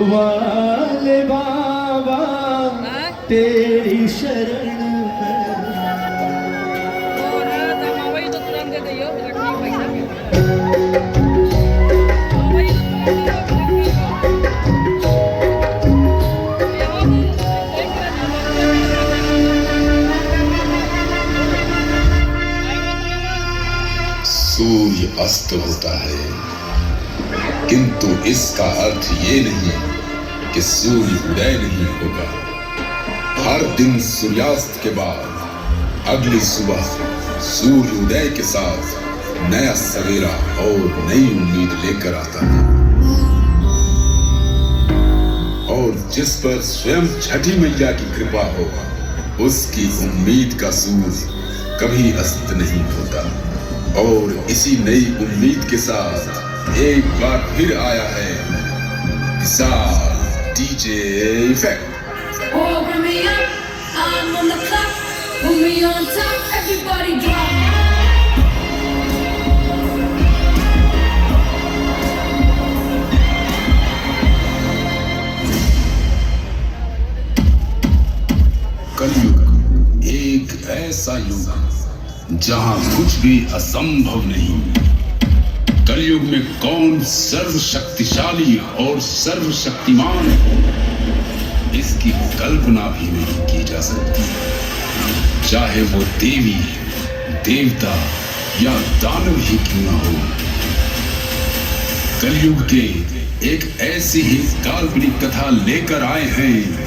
वाले बाबा तेरी शरण सूर्य अस्त होता है, किंतु इसका अर्थ ये नहीं कि सूर्य उदय नहीं होगा। हर दिन सूर्यास्त के बाद अगली सुबह सूर्य उदय के साथ नया सवेरा और नई उम्मीद लेकर आता है। और जिस पर स्वयं छठी मैया की कृपा हो, उसकी उम्मीद का सूर्य कभी अस्त नहीं होता। और इसी नई उम्मीद के साथ एक बार फिर आया है विशाल डीजे इफेक्ट। कलयुग एक ऐसा युग जहां कुछ भी असंभव नहीं। कलयुग में कौन सर्वशक्तिशाली और सर्वशक्तिमान है, इसकी कल्पना भी नहीं की जा सकती। चाहे वो देवी, देवता या दानव ही क्यों ना हो। कलयुग के एक ऐसी ही काल्पनिक कथा लेकर आए हैं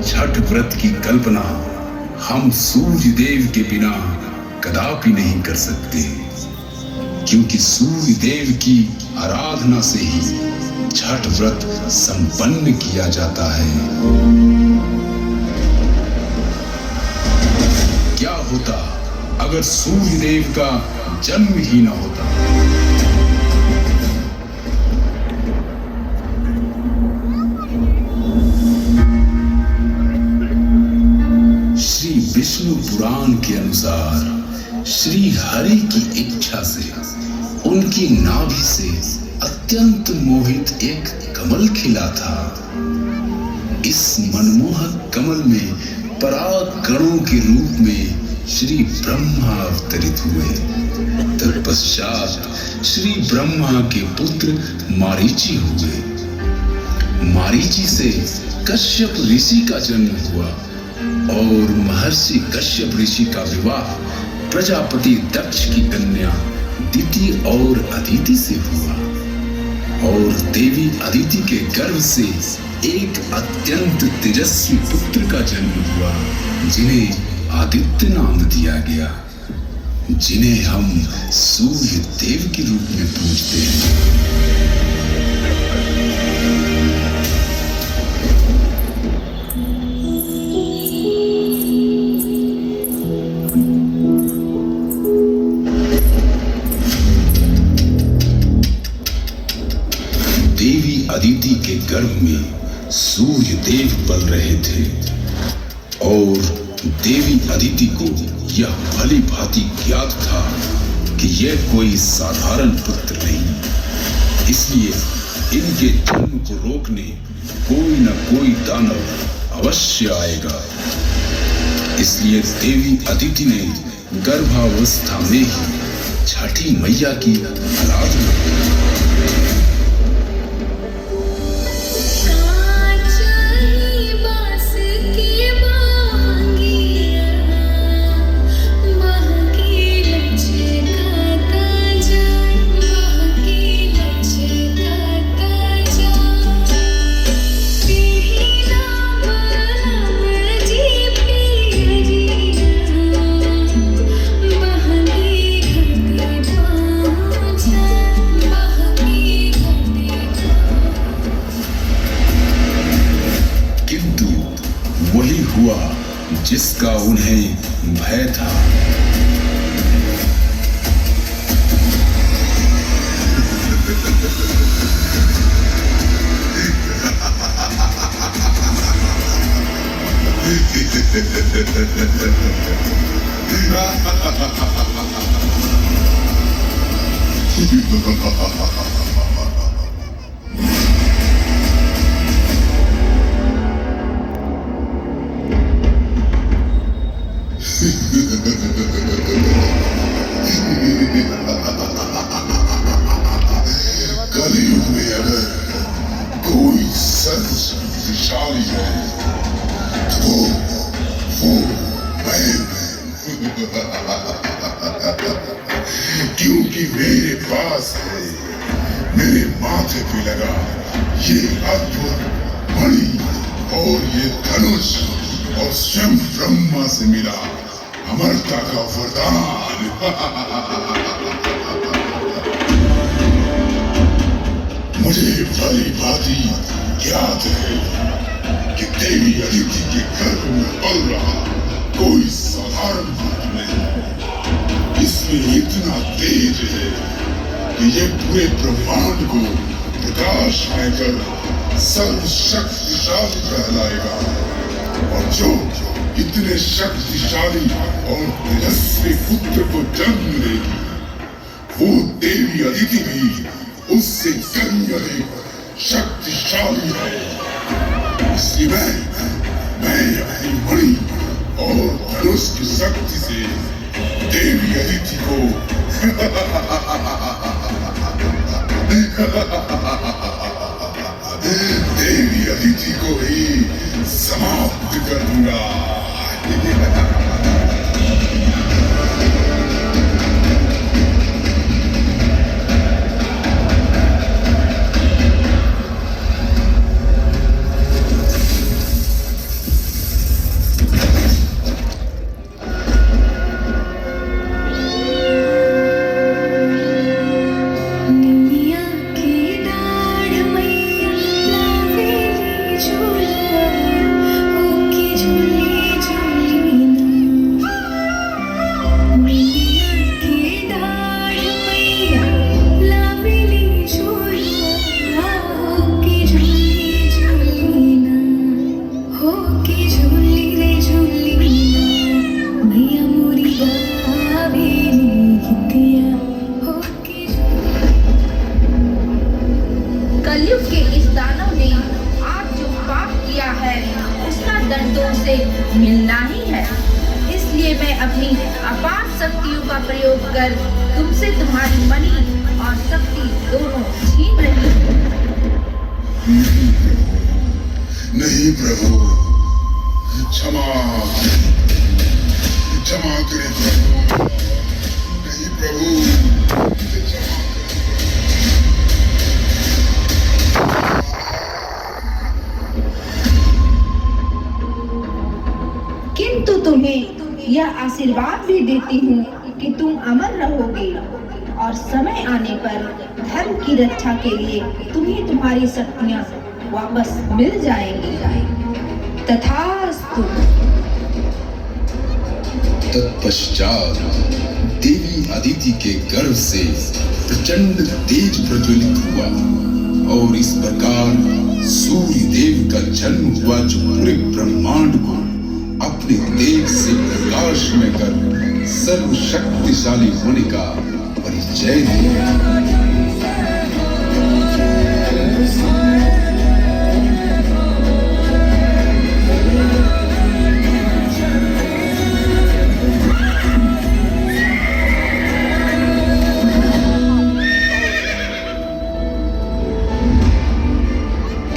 छठ व्रत की कल्पना हम सूर्य देव के बिना कदापि नहीं कर सकते, क्योंकि सूर्य देव की आराधना से ही छठ व्रत संपन्न किया जाता है। क्या होता अगर सूर्य देव का जन्म ही न होता। विष्णु पुराण के अनुसार श्री हरि की इच्छा से उनकी नाभि से अत्यंत मोहित एक कमल खिला था। इस मनमोहक कमल में पराग कणों के रूप में श्री ब्रह्मा अवतरित हुए। तत्पश्चात श्री ब्रह्मा के पुत्र मारीची हुए। मारीची से कश्यप ऋषि का जन्म हुआ और महर्षि कश्यप ऋषि का विवाह प्रजापति दक्ष की कन्या दिति और अदिति से हुआ। और देवी अदिति के गर्भ से एक अत्यंत तेजस्वी पुत्र का जन्म हुआ, जिन्हें आदित्य नाम दिया गया, जिन्हें हम सूर्य देव के रूप में पूजते हैं। अदिति के गर्भ में सूर्य देव पल रहे थे और देवी अदिति को यह भली भांति ज्ञात था कि यह कोई साधारण पुत्र नहीं, इसलिए इनके जन्म को रोकने कोई न कोई दानव अवश्य आएगा। इसलिए देवी अदिति ने गर्भावस्था में ही छठी मैया की आराधना की। जिसका उन्हें भय था। कलयुग में अगर कोई सर्वशक्तिशाली है तो वो मैं क्योंकि मेरे पास है मेरे माथे पे लगा ये अद्भुत मणि और ये धनुष और स्वयं ब्रह्मा से मिला अमरता का वरदान। मुझे भली भांति याद है कि देवी अदिति के गर्भ में पल रहा कोई साधारण पुत्र नहीं। इसमें इतना तेज है कि ये पूरे ब्रह्मांड को प्रकाशमय कर सर्वशक्तिशाली कहलाएगा। और जो इतने शक्तिशाली और तेजस्वी पुत्र को जन्म देगी वो देवी अदिति भी उससे कहीं अधिक शक्तिशाली है। इसलिए मैं अपनी मणि और धनुष की शक्ति से देवी अदिति को देवी अदिति को ही समाप्त कर दूंगा। कलयुग के इस दानव ने आज जो पाप किया है उसका दंड तो उसे मिलना ही है। इसलिए मैं अपनी अपार शक्तियों का प्रयोग कर तुमसे तुम्हारी मणि और शक्ति दोनों छीन रही हूँ। नहीं प्रभु, क्षमा क्षमा करें प्रभु। नहीं प्रभु, मुझे क्षमा करें। किंतु तुम्हें यह आशीर्वाद भी देती हूँ कि तुम अमर रहोगे और समय आने पर धर्म की रक्षा के लिए तुम्हें तुम्हारी शक्तियाँ वापस मिल जाएंगी। तथास्तु। तत्पश्चात देवी अदिति के गर्भ से प्रचंड तेज प्रज्वलित हुआ और इस प्रकार सूर्य देव का जन्म हुआ जो पूरे ब्रह्मांड को अपने तेज से प्रकाश में कर सर्वशक्तिशाली होने का परिचय दिया।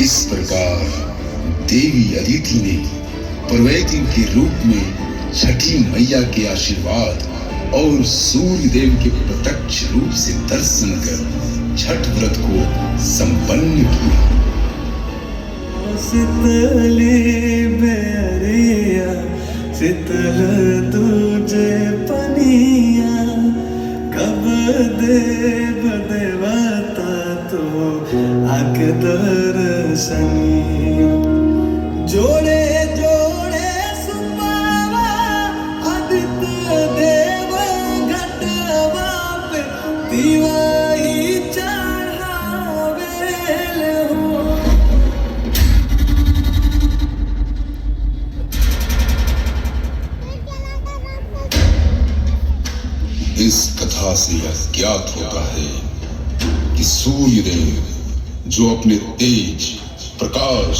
इस प्रकार देवी अदिति ने प्रवैतिन के रूप में छठी मैया के आशीर्वाद और सूर्य देव के प्रत्यक्ष रूप से दर्शन कर छठ व्रत को संपन्न किया। शीतली बेरिया शीतल तुझे पनिया कब देव देवता तो आके दर्शनी जोड़े जोड़े सुपावा आदित्य देव घटवा पे दिवाई चढ़ावेल हो। इस कथा से यह ज्ञात होता है कि सूर्य देव जो अपने तेज, प्रकाश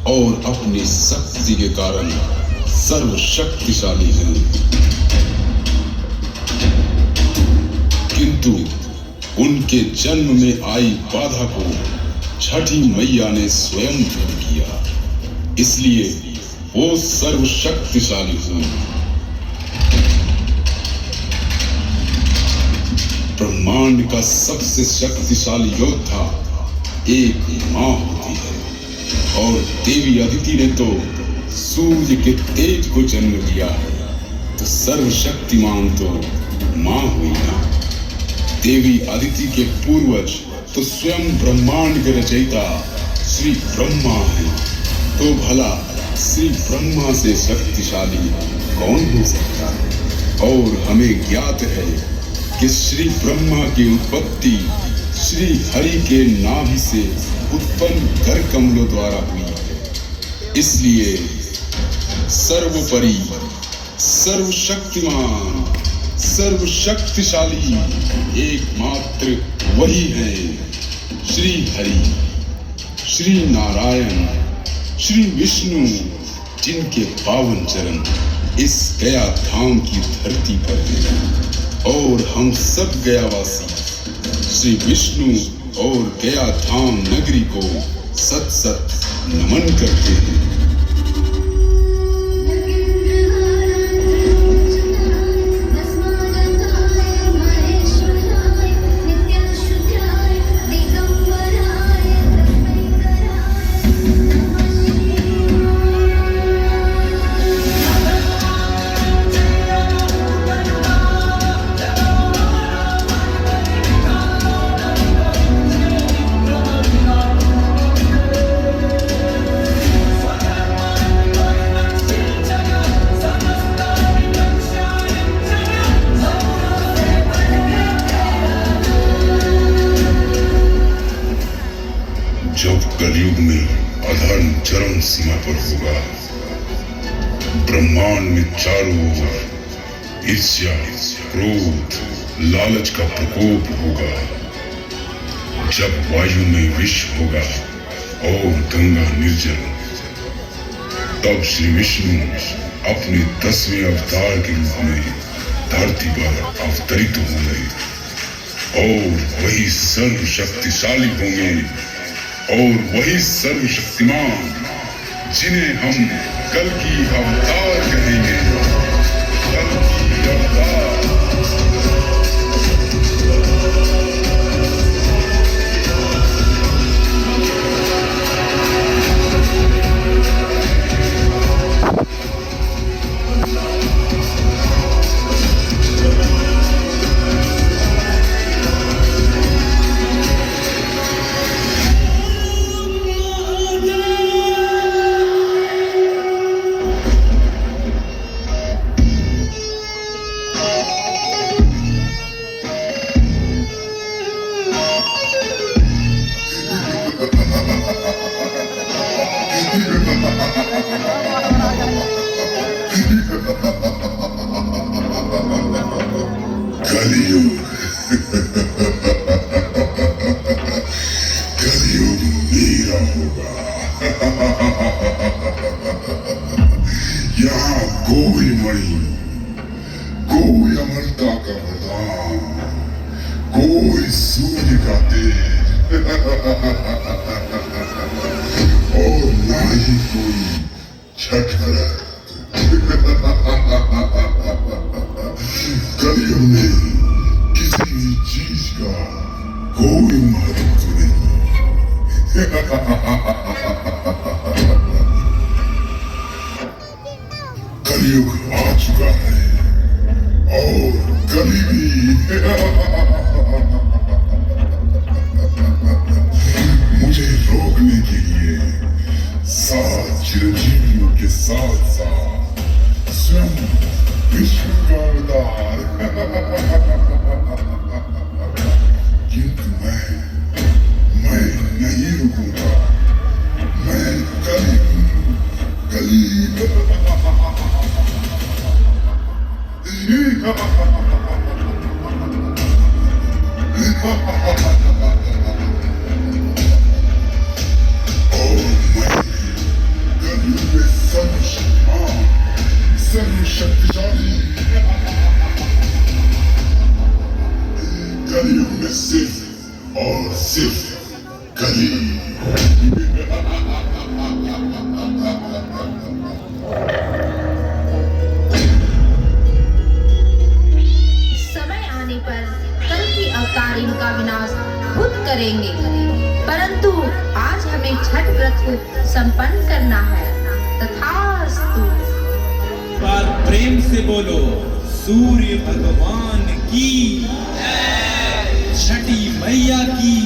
और अपनी शक्ति के कारण सर्वशक्तिशाली हैं, किंतु उनके जन्म में आई बाधा को छठी मैया ने स्वयं दूर किया, इसलिए वो सर्वशक्तिशाली हुई। ब्रह्मांड का सबसे शक्तिशाली योद्धा एक माँ होती है और देवी अदिति ने तो सूर्य के तेज को जन्म दिया है, तो सर्वशक्तिमान तो माँ हुई ना। देवी अदिति के पूर्वज तो स्वयं ब्रह्मांड के रचयिता श्री ब्रह्मा हैं, तो भला श्री ब्रह्मा से शक्तिशाली कौन हो सकता है। और हमें ज्ञात है कि श्री ब्रह्मा की उत्पत्ति श्री हरि के नाभि से उत्पन्न कर कमलों द्वारा हुई है, इसलिए सर्वोपरि, सर्वशक्तिमान, सर्वशक्तिशाली एकमात्र वही है श्री हरि, श्री नारायण, श्री विष्णु, जिनके पावन चरण इस गया धाम की धरती पर हैं। और हम सब गयावासी श्री विष्णु और गया धाम नगरी को सत सत नमन करते हैं। जब कलयुग में अधर्म चरम सीमा पर होगा, ब्रह्मांड में चारों ओर ईर्ष्या, क्रोध, लालच का प्रकोप होगा, जब वायु में विष होगा और गंगा निर्जल, तब श्री विष्णु अपने 10वें अवतार के रूप में धरती पर अवतरित होंगे और वही सर्वशक्तिशाली होंगे और वही सर्वशक्तिमान जिन्हें हम कल की अवतार कहेंगे। कल की अवतार। कलयुग कलयुग मेरा होगा। यहाँ कोई मणि, कोई अमरता का वरदान, कोई सूर्य का तेज और ना ही कोई छठ व्रत। कलयुग में किसी भी चीज का कोई महत्व नहीं। कलयुग आ चुका है और कभी भी मुझे रोकने के लिए 7 चिरंजीवियों के साथ साथ स्वयं विष्णु का अवतार। किंतु मैं नहीं रुकूंगा। मैं कली कली कलयुग में सर्वशक्तिशाली कलयुग में सिर्फ और सिर्फ कली। समय आने पर कल की अवतार इनका विनाश खुद करेंगे, परंतु आज हमें छठ व्रत को संपन्न करना है। तथास्तु। बार प्रेम से बोलो सूर्य भगवान की, छठी मैया की।